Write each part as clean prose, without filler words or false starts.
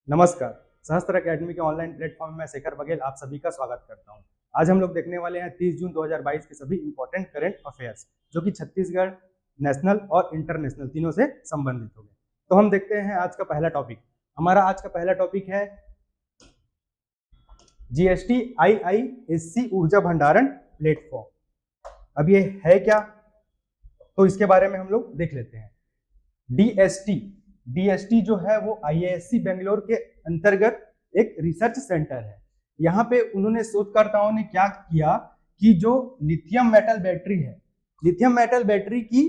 नमस्कार। सहस्त्र एकेडमी के ऑनलाइन प्लेटफॉर्म में शेखर बघेल आप सभी का स्वागत करता हूं। आज हम लोग देखने वाले हैं 30 जून 2022 के सभी इंपॉर्टेंट करंट अफेयर्स जो कि छत्तीसगढ़, नेशनल और इंटरनेशनल तीनों से संबंधित होंगे। तो हम देखते हैं आज का पहला टॉपिक। हमारा आज का पहला टॉपिक है जीएसटी आईआईएससी ऊर्जा भंडारण प्लेटफॉर्म। अब ये है क्या, तो इसके बारे में हम लोग देख लेते हैं। डीएसटी जो है वो आईआईएससी बेंगलोर के अंतर्गत एक रिसर्च सेंटर है। यहाँ पे उन्होंने शोधकर्ताओं ने क्या किया कि जो लिथियम मेटल बैटरी है, लिथियम मेटल बैटरी की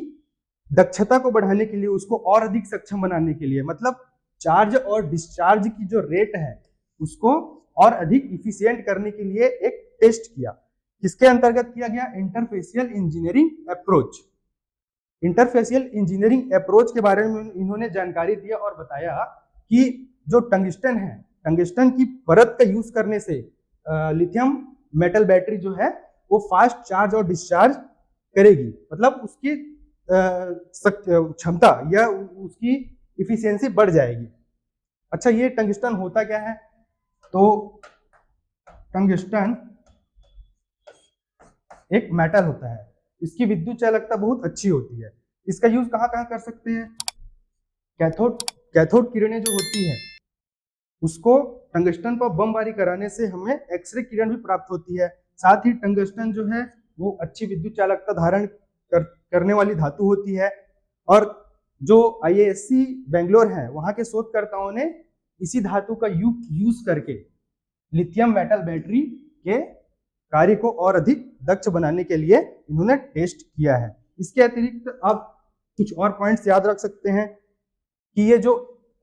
दक्षता को बढ़ाने के लिए, उसको और अधिक सक्षम बनाने के लिए, मतलब चार्ज और डिस्चार्ज की जो रेट है उसको और अधिक इफिशियंट करने के लिए एक टेस्ट किया। किसके अंतर्गत किया गया? Interfacial engineering approach. Interfacial engineering approach के बारे में इन्होंने जानकारी दिया और बताया कि जो टंगस्टन है, टंगस्टन की परत का यूज करने से लिथियम मेटल बैटरी जो है वो फास्ट चार्ज और डिस्चार्ज करेगी, मतलब उसकी क्षमता या उसकी इफिशियंसी बढ़ जाएगी। अच्छा, ये टंगस्टन होता क्या है? तो टंगस्टन एक मेटल होता है, इसकी विद्युत चालकता बहुत अच्छी होती है। इसका यूज कहाँ कहाँ कर सकते हैं? कैथोड किरणें जो होती है उसको टंगस्टन पर बमबारी कराने से हमें एक्सरे किरण भी प्राप्त होती है। साथ ही टंगस्टन जो है वो अच्छी विद्युत चालकता धारण करने वाली धातु होती है। और जो आईआईएससी बेंगलोर है वहां के शोधकर्ताओं ने इसी धातु का यूज करके लिथियम मेटल बैटरी के कार्य को और अधिक दक्ष बनाने के लिए इन्होंने टेस्ट किया है। इसके अतिरिक्त आप कुछ और पॉइंट्स याद रख सकते हैं कि ये जो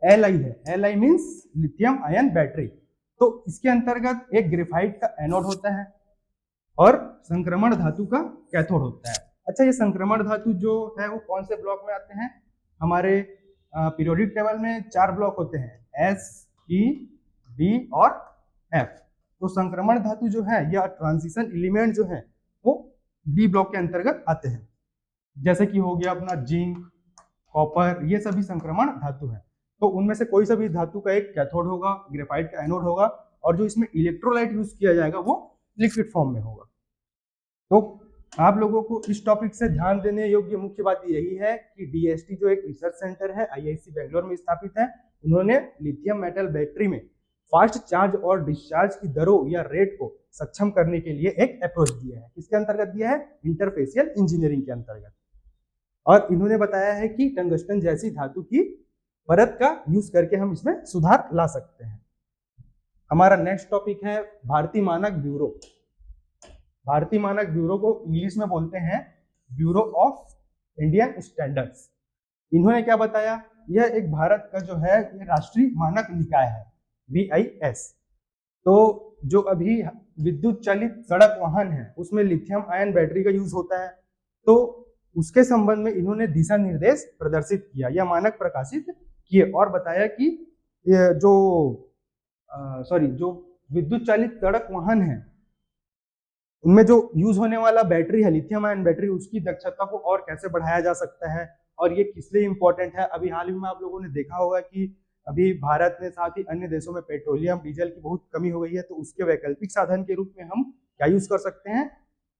Li है, Li means lithium ion battery, तो इसके अंतर्गत एक ग्रेफाइट का एनोड होता है और संक्रमण धातु का कैथोड होता है। अच्छा, ये संक्रमण धातु जो है वो कौन से ब्लॉक में आते हैं? हमारे पीरियोडिक टेबल में 4 ब्लॉक होते हैं, S, E, D और F। तो संक्रमण धातु जो है या ट्रांजिशन एलिमेंट जो है वो डी ब्लॉक के अंतर्गत आते हैं, जैसे कि हो गया अपना जिंक, कॉपर, ये सभी संक्रमण धातु है। तो उनमें से कोई सा भी धातु का एक कैथोड होगा, ग्रेफाइट का एनोड होगा, और जो इसमें इलेक्ट्रोलाइट यूज किया जाएगा वो लिक्विड फॉर्म में होगा। तो आप लोगों को इस टॉपिक से ध्यान देने योग्य मुख्य बात यही है कि डीएसटी जो एक रिसर्च सेंटर है आईआईएससी बेंगलोर में स्थापित है, उन्होंने लिथियम मेटल बैटरी में फास्ट चार्ज और डिस्चार्ज की दरों या रेट को सक्षम करने के लिए एक अप्रोच दिया है। किसके अंतर्गत दिया है? इंटरफेसियल इंजीनियरिंग के अंतर्गत। और इन्होंने बताया है कि टंगस्टन जैसी धातु की परत का यूज करके हम इसमें सुधार ला सकते हैं। हमारा नेक्स्ट टॉपिक है भारतीय मानक ब्यूरो। भारतीय मानक ब्यूरो को इंग्लिश में बोलते हैं ब्यूरो ऑफ इंडियन स्टैंडर्ड्स। इन्होंने क्या बताया? यह एक भारत का जो है ये राष्ट्रीय मानक निकाय है, BIS। तो जो अभी विद्युत चालित सड़क वाहन है उसमें लिथियम आयन बैटरी का यूज होता है, तो उसके संबंध में इन्होंने दिशा निर्देश प्रदर्शित किया या मानक प्रकाशित किए और बताया कि जो विद्युत चालित सड़क वाहन है उनमें जो यूज होने वाला बैटरी है लिथियम आयन बैटरी, उसकी दक्षता को और कैसे बढ़ाया जा सकता है और ये किस लिए इंपॉर्टेंट है। अभी हाल ही में आप लोगों ने देखा होगा कि अभी भारत में साथ ही अन्य देशों में पेट्रोलियम डीजल की बहुत कमी हो गई है, तो उसके वैकल्पिक साधन के रूप में हम क्या यूज कर सकते हैं?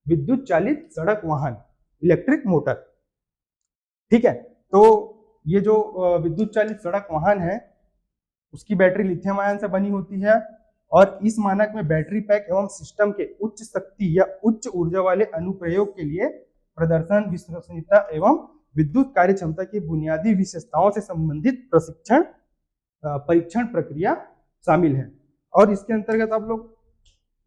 विद्युत चालित सड़क वाहन, इलेक्ट्रिक मोटर। ठीक है, तो ये जो विद्युत चालित सड़क वाहन है उसकी बैटरी लिथियम आयन से बनी होती है और इस मानक में बैटरी पैक एवं सिस्टम के उच्च शक्ति या उच्च ऊर्जा वाले अनुप्रयोग के लिए प्रदर्शन, विश्वसनीयता एवं विद्युत कार्य क्षमता की बुनियादी विशेषताओं से संबंधित परीक्षण प्रक्रिया शामिल है। और इसके अंतर्गत आप लोग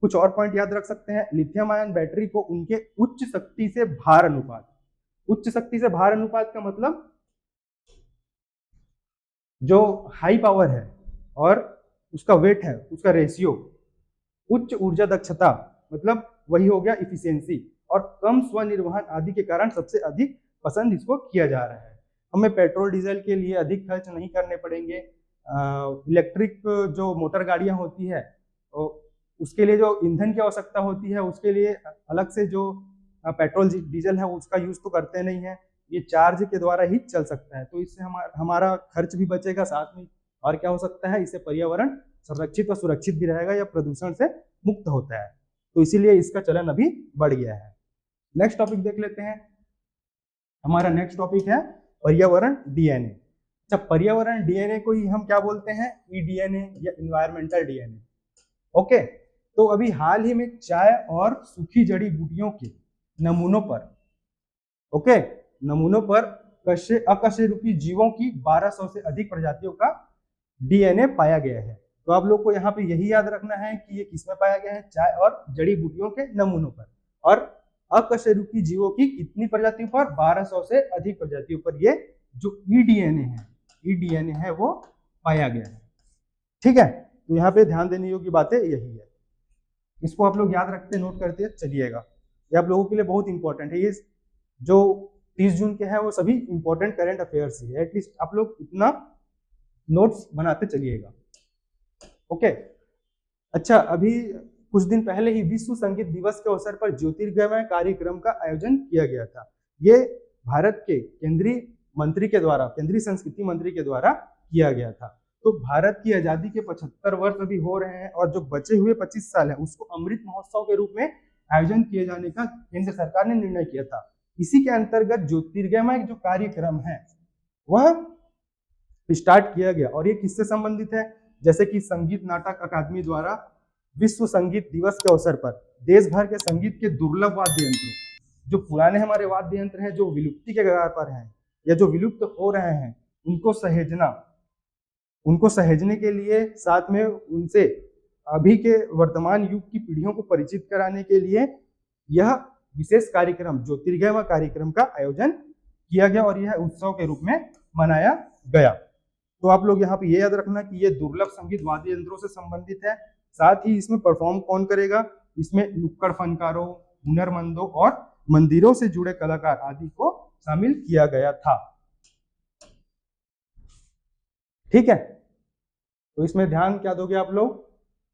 कुछ और पॉइंट याद रख सकते हैं। लिथियम आयन बैटरी को उनके उच्च शक्ति से भार अनुपात, उच्च शक्ति से भार अनुपात का मतलब जो हाई पावर है और उसका वेट है, उसका रेशियो, उच्च ऊर्जा दक्षता मतलब वही हो गया इफिशियंसी, और कम स्वनिर्वहन आदि के कारण सबसे अधिक पसंद इसको किया जा रहा है। हमें पेट्रोल डीजल के लिए अधिक खर्च नहीं करने पड़ेंगे। इलेक्ट्रिक जो मोटर गाड़ियां होती है उसके लिए जो ईंधन की आवश्यकता होती है उसके लिए अलग से जो पेट्रोल डीजल है उसका यूज तो करते नहीं है, ये चार्ज के द्वारा ही चल सकता है। तो इससे हमारा खर्च भी बचेगा, साथ में और क्या हो सकता है, इससे पर्यावरण संरक्षित व सुरक्षित भी रहेगा या प्रदूषण से मुक्त होता है। तो इसीलिए इसका चलन अभी बढ़ गया है। नेक्स्ट टॉपिक देख लेते हैं। हमारा नेक्स्ट टॉपिक है पर्यावरण डीएनए। अच्छा, पर्यावरण डीएनए को ही हम क्या बोलते हैं, ईडीएनए या इन्वायरमेंटल डीएनए। ओके, तो अभी हाल ही में चाय और सूखी जड़ी बूटियों के नमूनों पर अकशेरुकी जीवों की 1200 से अधिक प्रजातियों का डीएनए पाया गया है। तो आप लोग को यहाँ पे यही याद रखना है कि ये किसमें पाया गया है, चाय और जड़ी बूटियों के नमूनों पर। और अकशेरुकी जीवों की कितनी प्रजातियों पर, 1200 से अधिक प्रजातियों पर ये जो ईडीएनए है वो पाया गया है। ठीक है, तो यहाँ पे ध्यान देने योग्य बातें यही है। इसको आप लोग याद रखते नोट करते चलिएगा, ये आप लोगों के लिए बहुत इंपॉर्टेंट है। ये जो 30 जून के है वो सभी इंपॉर्टेंट करंट अफेयर्स ही है, एटलीस्ट आप लोग इतना नोट्स बनाते चलिएगा। ओके, अच्छा, अभी कुछ दिन पहले ही विश्व संगीत दिवस के अवसर पर ज्योतिर्गमय कार्यक्रम का आयोजन किया गया था। ये भारत के केंद्रीय संस्कृति मंत्री के द्वारा किया गया था। तो भारत की आजादी के 75 वर्ष अभी हो रहे हैं और जो बचे हुए 25 साल है उसको अमृत महोत्सव के रूप में आयोजन किए जाने का केंद्र सरकार ने निर्णय किया था। इसी के अंतर्गत ज्योतिर्गमय जो कार्यक्रम है वह स्टार्ट किया गया। और ये किससे संबंधित है, जैसे कि संगीत नाटक अकादमी द्वारा विश्व संगीत दिवस के अवसर पर देश भर के संगीत के दुर्लभ वाद्य यंत्रों, जो पुराने हमारे वाद्य यंत्र हैं जो विलुप्ति के कगार पर हैं या जो विलुप्त हो रहे हैं, उनको सहेजने के लिए, साथ में उनसे अभी के वर्तमान युग की पीढ़ियों को परिचित कराने के लिए यह विशेष कार्यक्रम ज्योतिर्गमय कार्यक्रम का आयोजन किया गया और यह उत्सव के रूप में मनाया गया। तो आप लोग यहाँ पे ये याद रखना कि ये दुर्लभ संगीत वाद्य यंत्रों से संबंधित है। साथ ही इसमें परफॉर्म कौन करेगा, इसमें नुक्कड़ फनकारों, हुनरमंदों और मंदिरों से जुड़े कलाकार आदि को शामिल किया गया था। ठीक है, तो इसमें ध्यान क्या दोगे आप लोग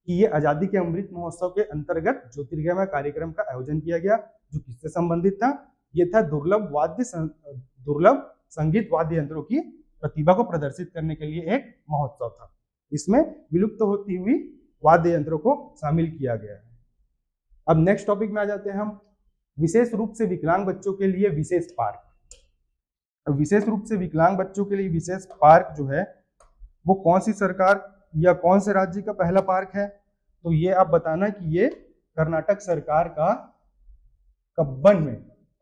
कि ये आजादी के अमृत महोत्सव के अंतर्गत ज्योतिर्गमय कार्यक्रम का आयोजन किया गया, जो किससे संबंधित था, ये था दुर्लभ संगीत वाद्य यंत्रों की प्रतिभा को प्रदर्शित करने के लिए एक महोत्सव था। इसमें विलुप्त होती हुई वाद्य यंत्रों को शामिल किया गया है। अब नेक्स्ट टॉपिक में आ जाते हैं हम, विशेष रूप से विकलांग बच्चों के लिए विशेष पार्क। विशेष रूप से विकलांग बच्चों के लिए विशेष पार्क जो है वो कौन सी सरकार या कौन से राज्य का पहला पार्क है, तो ये आप बताना कि ये कर्नाटक सरकार का कब्बन में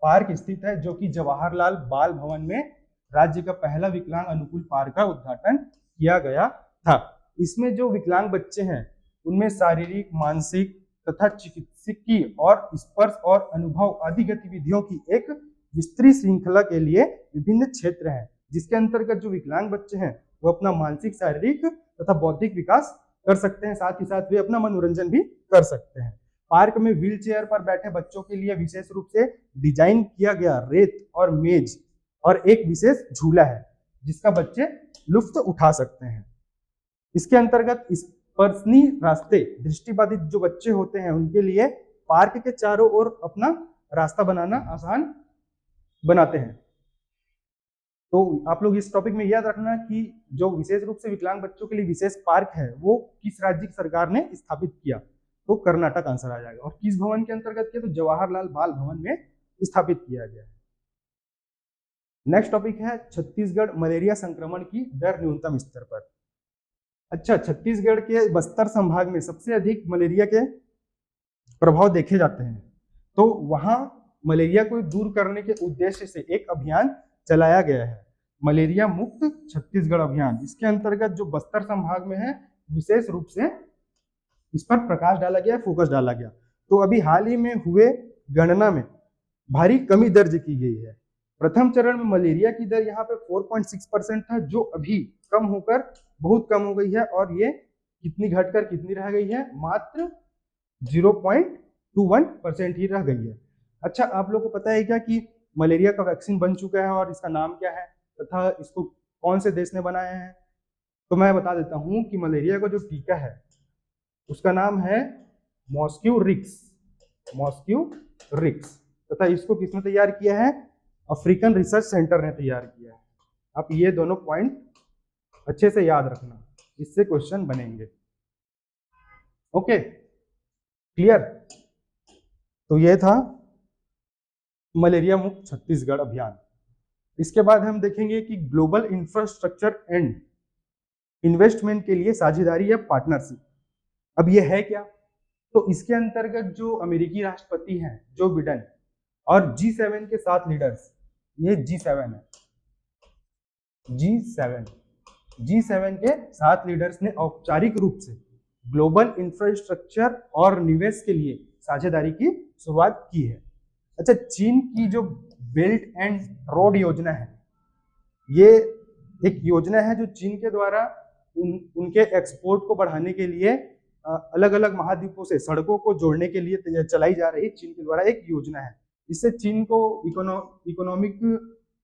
पार्क स्थित है, जो कि जवाहरलाल बाल भवन में राज्य का पहला विकलांग अनुकूल पार्क का उद्घाटन किया गया था। इसमें जो विकलांग बच्चे हैं उनमें शारीरिक, मानसिक तथा चिकित्सकीय और स्पर्श और अनुभव आदि गतिविधियों की एक विस्तृत श्रृंखला के लिए विभिन्न क्षेत्र हैं, जिसके अंतर्गत जो विकलांग बच्चे हैं वो अपना मानसिक, शारीरिक तथा बौद्धिक विकास कर सकते हैं, साथ ही साथ वे अपना मनोरंजन भी कर सकते हैं। पार्क में व्हील चेयर पर बैठे बच्चों के लिए विशेष रूप से डिजाइन किया गया रेत और मेज और एक विशेष झूला है जिसका बच्चे लुत्फ उठा सकते हैं। इसके अंतर्गत स्पर्शनीय रास्ते दृष्टिबाधित जो बच्चे होते हैं उनके लिए पार्क के चारों ओर अपना रास्ता बनाना आसान बनाते हैं। तो आप लोग इस टॉपिक में याद रखना कि जो विशेष रूप से विकलांग बच्चों के लिए विशेष पार्क है वो किस राज्य की सरकार ने स्थापित किया, तो कर्नाटक आंसर आ जाएगा। और किस भवन के अंतर्गत किया, तो जवाहरलाल बाल भवन में स्थापित किया गया है। नेक्स्ट टॉपिक है छत्तीसगढ़ मलेरिया संक्रमण की दर न्यूनतम स्तर पर। अच्छा, छत्तीसगढ़ के बस्तर संभाग में सबसे अधिक मलेरिया के प्रभाव देखे जाते हैं, तो वहां मलेरिया को दूर करने के उद्देश्य से एक अभियान चलाया गया है, मलेरिया मुक्त छत्तीसगढ़ अभियान। इसके अंतर्गत जो बस्तर संभाग में है विशेष रूप से इस पर प्रकाश डाला गया, फोकस डाला गया। तो अभी हाल ही में हुए गणना में भारी कमी दर्ज की गई है। प्रथम चरण में मलेरिया की दर यहाँ पे 4.6% था, जो अभी कम होकर बहुत कम हो गई है, और ये कितनी घटकर कितनी रह गई है, मात्र 0.21% ही रह गई है। अच्छा, आप लोगों को पता है क्या कि मलेरिया का वैक्सीन बन चुका है और इसका नाम क्या है तथा इसको कौन से देश ने बनाया है? तो मैं बता देता हूं कि मलेरिया का जो टीका है उसका नाम है मॉस्क्यू रिक्स तथा इसको किसने तैयार किया है? अफ्रीकन रिसर्च सेंटर ने तैयार किया है। आप ये दोनों पॉइंट अच्छे से याद रखना। इससे क्वेश्चन बनेंगे। Okay, clear. तो ये था मलेरिया मुक्त छत्तीसगढ़ अभियान। इसके बाद हम देखेंगे कि ग्लोबल इंफ्रास्ट्रक्चर एंड इन्वेस्टमेंट के लिए साझेदारी या पार्टनरशिप। अब ये है क्या? तो इसके अंतर्गत जो अमेरिकी राष्ट्रपति हैं जो बिडेन और G7 के 7 लीडर्स, ये G7 है, G7 के 7 लीडर्स ने औपचारिक रूप से ग्लोबल इंफ्रास्ट्रक्चर और निवेश के लिए साझेदारी की शुरुआत की है। अच्छा, चीन की जो बेल्ट एंड रोड योजना है, ये एक योजना है जो चीन के द्वारा उनके एक्सपोर्ट को बढ़ाने के लिए अलग अलग महाद्वीपों से सड़कों को जोड़ने के लिए चलाई जा रही चीन के द्वारा एक योजना है। इससे चीन को इकोनॉमिक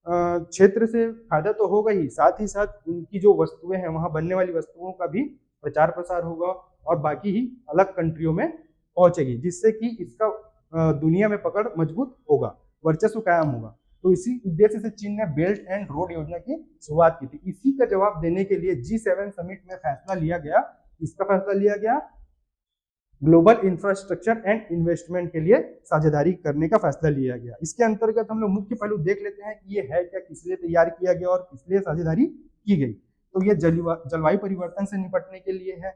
क्षेत्र से फायदा तो होगा ही, साथ उनकी जो वस्तुएं हैं, वहां बनने वाली वस्तुओं का भी प्रचार प्रसार होगा और बाकी ही अलग कंट्रियों में पहुंचेगी, जिससे कि इसका दुनिया में पकड़ मजबूत होगा, वर्चस्व कायम होगा। तो इसी उद्देश्य से चीन ने बेल्ट एंड रोड योजना की शुरुआत की थी। इसी का जवाब देने के लिए G7 समिट में फैसला लिया गया। इसका फैसला लिया गया ग्लोबल इंफ्रास्ट्रक्चर एंड इन्वेस्टमेंट के लिए साझेदारी करने का फैसला लिया गया। इसके अंतर्गत हम लोग मुख्य पहलू देख लेते हैं कि ये है क्या, किस लिए तैयार किया गया और किस लिए साझेदारी की गई। तो ये जलवायु परिवर्तन से निपटने के लिए है,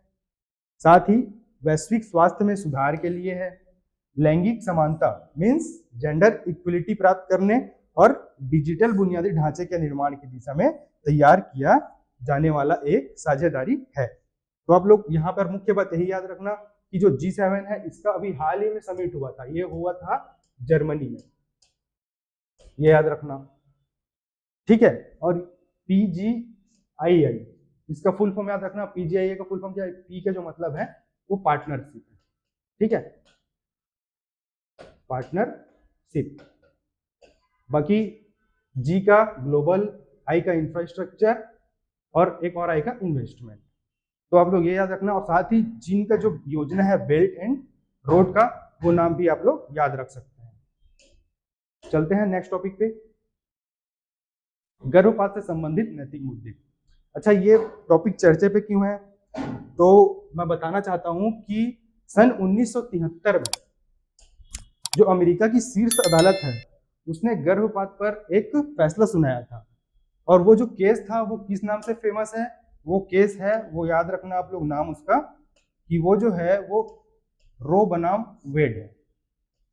साथ ही वैश्विक स्वास्थ्य में सुधार के लिए है, लैंगिक समानता मीन्स जेंडर इक्वलिटी प्राप्त करने और डिजिटल बुनियादी ढांचे के निर्माण की दिशा में तैयार किया जाने वाला एक साझेदारी है। तो आप लोग यहाँ पर मुख्य बात यही याद रखना कि जो G7 है, इसका अभी हाल ही में समिट हुआ था, ये हुआ था जर्मनी में, ये याद रखना, ठीक है। और PGII, इसका फुल फॉर्म याद रखना। PGII का फुल फॉर्म क्या है? P का जो मतलब है वो पार्टनरशिप है, ठीक है, पार्टनरशिप। बाकी G का ग्लोबल, I का इंफ्रास्ट्रक्चर और एक और I का इन्वेस्टमेंट। तो आप लोग ये याद रखना। और साथ ही चीन का जो योजना है बेल्ट एंड रोड का, वो नाम भी आप लोग याद रख सकते हैं। चलते हैं नेक्स्ट टॉपिक पे, गर्भपात से संबंधित नैतिक मुद्दे। अच्छा, ये टॉपिक चर्चे पे क्यों है? तो मैं बताना चाहता हूं कि सन 1973 में जो अमेरिका की शीर्ष अदालत है, उसने गर्भपात पर एक फैसला सुनाया था। और वो जो केस था वो किस नाम से फेमस है? वो केस है, वो याद रखना आप लोग नाम उसका, कि वो जो है वो रो बनाम वेड है।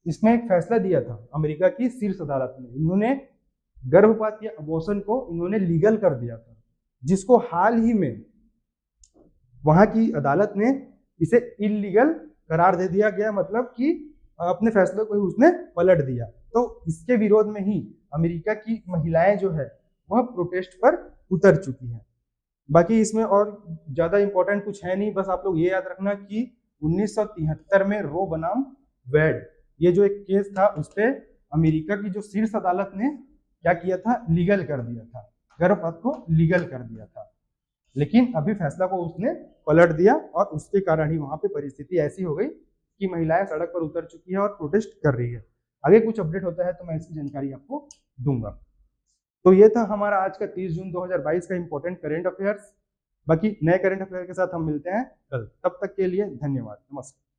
इसमें एक फैसला दिया था अमेरिका की शीर्ष अदालत ने। इन्होंने गर्भपात या अबॉर्शन को इन्होंने लीगल कर दिया था, जिसको हाल ही में वहां की अदालत ने इसे इलीगल करार दे दिया गया, मतलब कि अपने फैसले को ही उसने पलट दिया। तो इसके विरोध में ही अमेरिका की महिलाएं जो है वह प्रोटेस्ट पर उतर चुकी हैं। बाकी इसमें और ज्यादा इंपॉर्टेंट कुछ है नहीं, बस आप लोग ये याद रखना कि 1973 में रो बनाम वेड, ये जो एक केस था, उस पर अमेरिका की जो शीर्ष अदालत ने क्या किया था? लीगल कर दिया था, गर्भपात को लीगल कर दिया था। लेकिन अभी फैसला को उसने पलट दिया और उसके कारण ही वहां पे परिस्थिति ऐसी हो गई कि महिलाएं सड़क पर उतर चुकी है और प्रोटेस्ट कर रही है। आगे कुछ अपडेट होता है तो मैं इसकी जानकारी आपको दूंगा। तो ये था हमारा आज का 30 जून 2022 का इंपॉर्टेंट करंट अफेयर्स। बाकी नए करंट अफेयर के साथ हम मिलते हैं कल, तब तक के लिए धन्यवाद, नमस्कार।